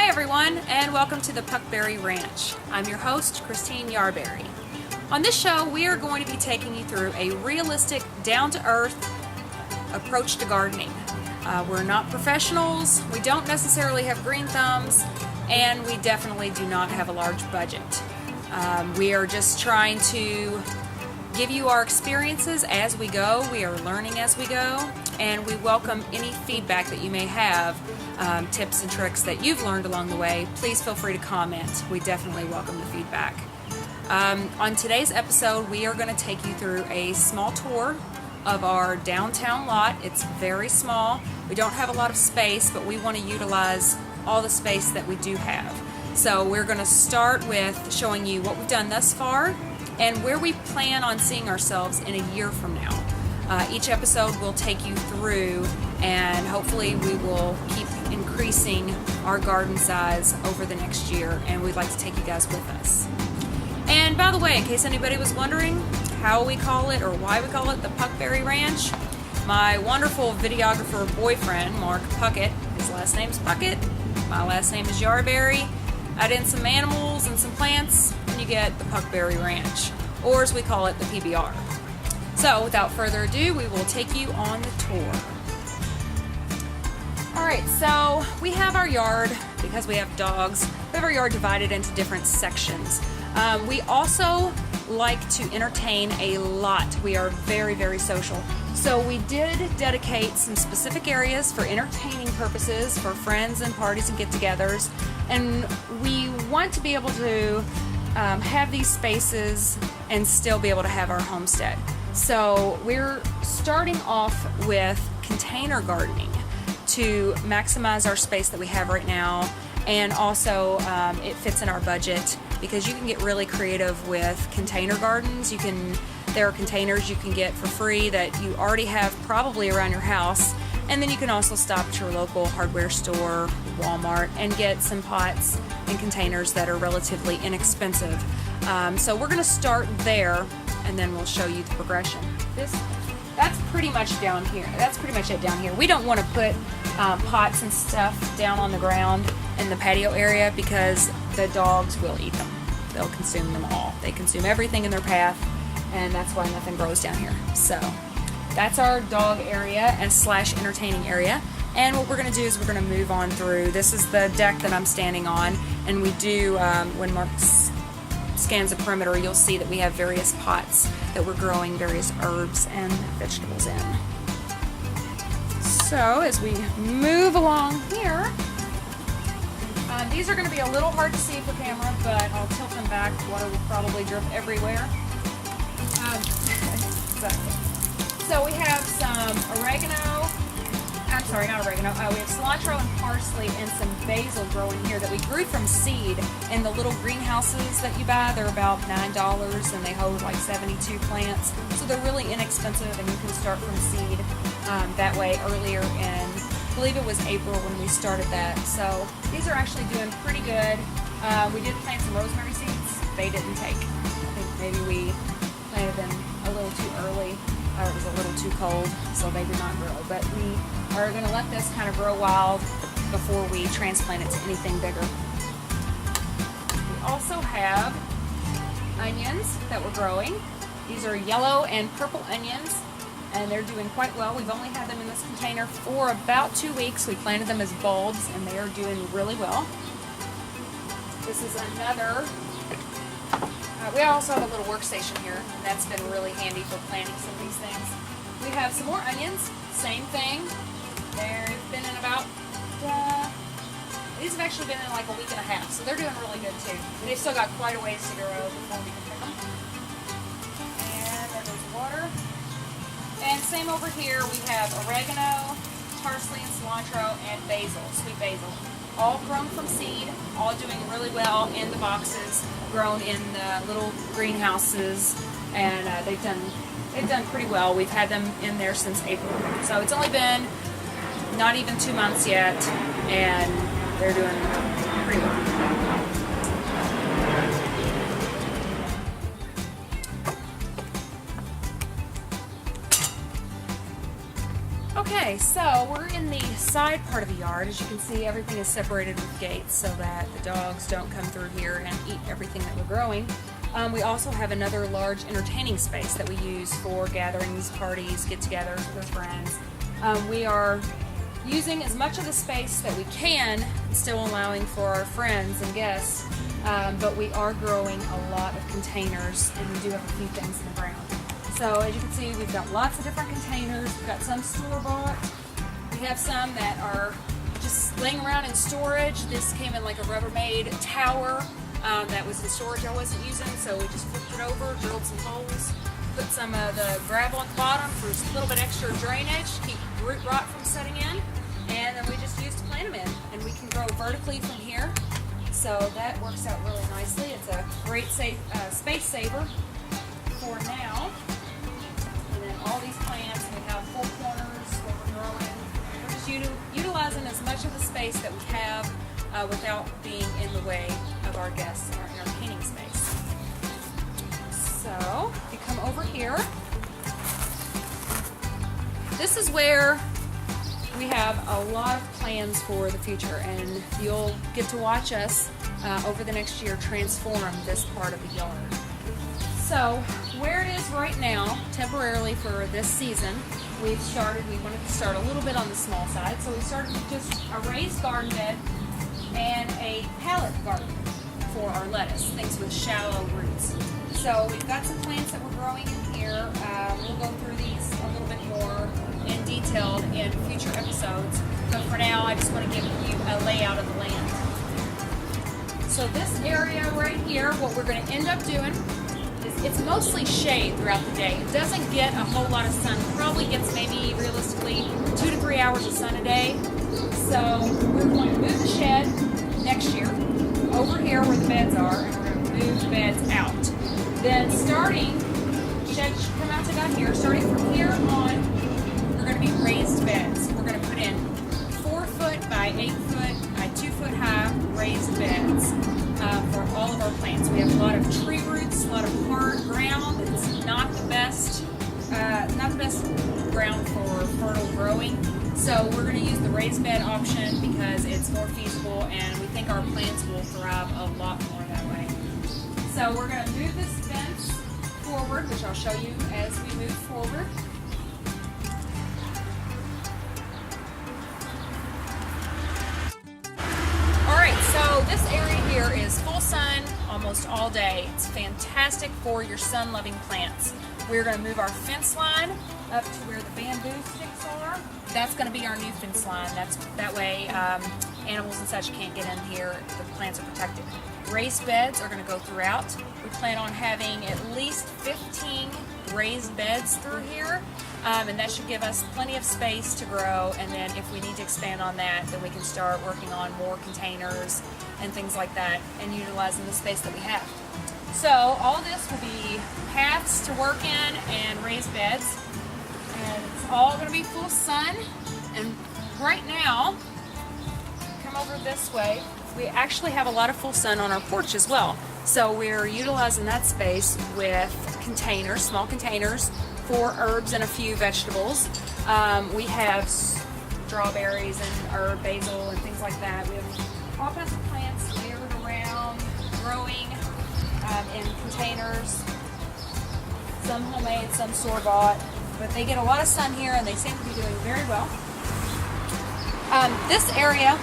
Hi everyone, and welcome to the PuckBerry Ranch. I'm your host, Christine Yarberry. On this show, we are going to be taking you through a realistic, down-to-earth approach to gardening. We're not professionals, we don't necessarily have green thumbs, and we definitely do not have a large budget. We are just trying to give you our experiences as we go. We are learning as we go, and we welcome any feedback that you may have, tips and tricks that you've learned along the way. Please feel free to comment. We definitely welcome the feedback. On today's episode, we are going to take you through a small tour of our downtown lot. It's very small. We don't have a lot of space, but we want to utilize all the space that we do have. So we're going to start with showing you what we've done thus far and where we plan on seeing ourselves in a year from now. Each episode will take you through, and hopefully we will keep increasing our garden size over the next year, and we'd like to take you guys with us. And by the way, in case anybody was wondering how we call it or why we call it the PuckBerry Ranch, my wonderful videographer boyfriend, Mark Puckett, his last name's Puckett, my last name is Yarberry. Add in some animals and some plants, and you get the PuckBerry Ranch, or as we call it, the PBR. So, without further ado, we will take you on the tour. Alright, so we have our yard, because we have dogs, we have our yard divided into different sections. We also like to entertain a lot. We are very, very social. So we did dedicate some specific areas for entertaining purposes, for friends and parties and get-togethers, and we want to be able to have these spaces and still be able to have our homestead. So we're starting off with container gardening to maximize our space that we have right now, and also it fits in our budget because you can get really creative with container gardens. There are containers you can get for free that you already have probably around your house, and then you can also stop at your local hardware store, Walmart, and get some pots and containers that are relatively inexpensive. So we're going to start there, and then we'll show you the progression. That's pretty much down here. That's pretty much it down here. We don't want to put pots and stuff down on the ground in the patio area because the dogs will eat them. They'll consume them all. They consume everything in their path, and that's why nothing grows down here. So that's our dog area and slash entertaining area. And what we're going to do is we're going to move on through. This is the deck that I'm standing on, and we do, when Mark scans the perimeter, you'll see that we have various pots that we're growing various herbs and vegetables in. So as we move along here, these are going to be a little hard to see for camera, but I'll tilt them back. Water will probably drip everywhere. So we have some oregano. I'm sorry, not oregano. We have cilantro and parsley and some basil growing here that we grew from seed in the little greenhouses that you buy. They're about $9 and they hold like 72 plants. So they're really inexpensive, and you can start from seed that way earlier in, I believe it was April when we started that. So these are actually doing pretty good. We did plant some rosemary seeds. They didn't take. I think maybe we planted them a little too early. It was a little too cold, so they did not grow. But we are going to let this kind of grow wild before we transplant it to anything bigger. We also have onions that we're growing. These are yellow and purple onions, and they're doing quite well. We've only had them in this container for about 2 weeks. We planted them as bulbs, and they are doing really well. This is another. We also have a little workstation here, and that's been really handy for planting some of these things. We have some more onions, same thing. They've been in about, these have actually been in like a week and a half, so they're doing really good too. They've still got quite a ways to grow before we can pick them. And there goes water. And same over here, we have oregano, parsley and cilantro, and basil, sweet basil. All grown from seed, all doing really well in the boxes, grown in the little greenhouses, and they've done pretty well. We've had them in there since April, so it's only been not even 2 months yet, and they're doing pretty well. Okay, so we're in the side part of the yard. As you can see, everything is separated with gates so that the dogs don't come through here and eat everything that we're growing. We also have another large entertaining space that we use for gatherings, parties, get-togethers with our friends. We are using as much of the space that we can, still allowing for our friends and guests, but we are growing a lot of containers, and we do have a few things in the ground. So as you can see, we've got lots of different containers. We've got some store-bought. We have some that are just laying around in storage. This came in like a Rubbermaid tower that was in storage I wasn't using, so we just flipped it over, drilled some holes, put some of the gravel at the bottom for a little bit extra drainage, keep root rot from setting in, and then we just used to plant them in. And we can grow vertically from here, so that works out really nicely. It's a great space saver for now. And then all these plants, we have full corners where we're growing. We're just utilizing as much of the space that we have without being in the way of our guests in our entertaining space. So, if you come over here, this is where we have a lot of plans for the future, and you'll get to watch us over the next year transform this part of the yard. So, where it is right now, temporarily for this season, we wanted to start a little bit on the small side, so we started with just a raised garden bed and a pallet garden for our lettuce, things with shallow roots. So we've got some plants that we're growing in here. We'll go through these a little bit more in detail in future episodes, but for now I just want to give you a layout of the land. So this area right here, what we're going to end up doing is it's mostly shade throughout the day. It doesn't get a whole lot of sun. It probably gets maybe realistically 2 to 3 hours of sun a day. So we're going to move the shed next year over here where the beds are, and we're going to move the beds out. Then shed should come out to about here. Starting from here on, we're going to be raised beds. We're going to put in 4 foot by 8 foot by 2 foot high raised beds for all of our plants. We have a lot of tree roots, a lot of hard ground. It's not the best ground for fertile growing. So we're going to use the raised bed option because it's more feasible, and we think our plants will thrive a lot more that way. So we're going to move this fence forward, which I'll show you as we move forward. Alright, so this area here is full sun almost all day. It's fantastic for your sun-loving plants. We're going to move our fence line up to where the bamboo sticks are. That's going to be our new fence line. That way animals and such can't get in here. The plants are protected. Raised beds are going to go throughout. We plan on having at least 15 raised beds through here, and that should give us plenty of space to grow. And then if we need to expand on that, then we can start working on more containers and things like that, and utilizing the space that we have. So all this will be paths to work in and raised beds, and it's all going to be full sun. And right now, come over this way, we actually have a lot of full sun on our porch as well. So we're utilizing that space with containers, small containers for herbs and a few vegetables. We have strawberries and herb basil and things like that. We have all kinds of plants layered around, growing in containers, some homemade, some store-bought, but they get a lot of sun here and they seem to be doing very well. This area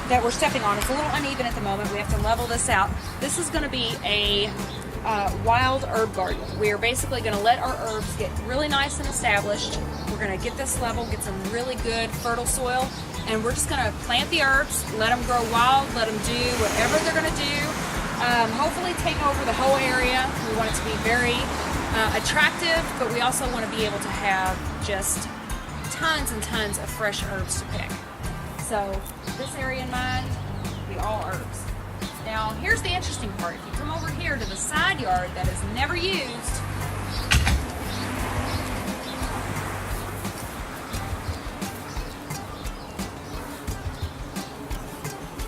that we're stepping on, it's a little uneven at the moment. We have to level this out. This is going to be a wild herb garden. We are basically going to let our herbs get really nice and established. We're going to get this level, get some really good fertile soil, and we're just going to plant the herbs, let them grow wild, let them do whatever they're going to do. Hopefully take over the whole area. We want it to be very attractive, but we also want to be able to have just tons and tons of fresh herbs to pick. So this area in mind, will be all herbs. Now here's the interesting part. If you come over here to the side yard that is never used,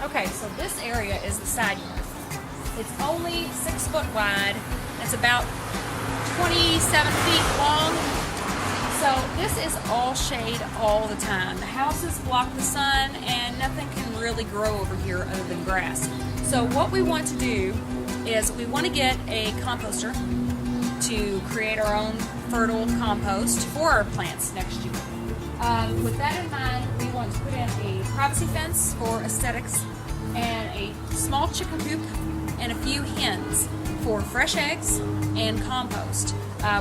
okay, so this area is the side yard. It's only 6 foot wide. It's about 27 feet long. So this is all shade all the time. The houses block the sun and nothing can really grow over here other than grass. So what we want to do is we want to get a composter to create our own fertile compost for our plants next year. With that in mind, we want to put in a privacy fence for aesthetics and a small chicken coop and a few hens for fresh eggs and compost.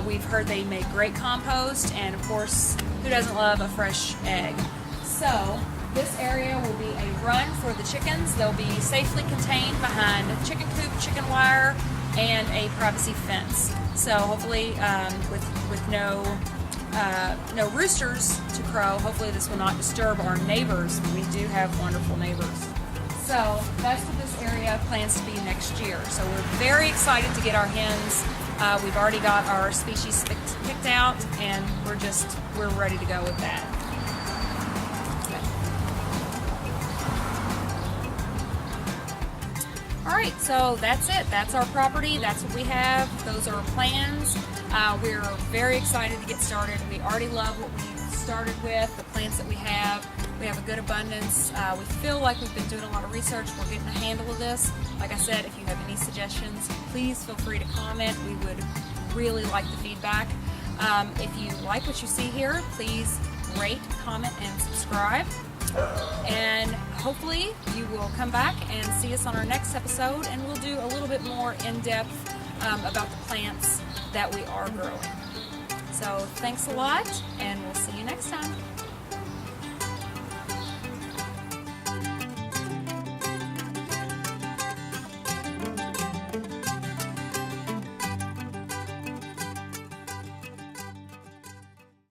We've heard they make great compost, and of course, who doesn't love a fresh egg? So this area will be a run for the chickens. They'll be safely contained behind chicken coop, chicken wire, and a privacy fence. So hopefully, with no roosters to crow, hopefully this will not disturb our neighbors. We do have wonderful neighbors. So that's what this area plans to be next year. So we're very excited to get our hens. We've already got our species picked out, and we're ready to go with that. Alright, so that's it. That's our property. That's what we have. Those are our plans. We're very excited to get started. We already love what we started with, the plants that we have. We have a good abundance. We feel like we've been doing a lot of research. We're getting a handle of this. Like I said, if you have any suggestions, please feel free to comment. We would really like the feedback. If you like what you see here, please rate, comment, and subscribe. And hopefully you will come back and see us on our next episode, and we'll do a little bit more in-depth about the plants that we are growing. So thanks a lot, and we'll see you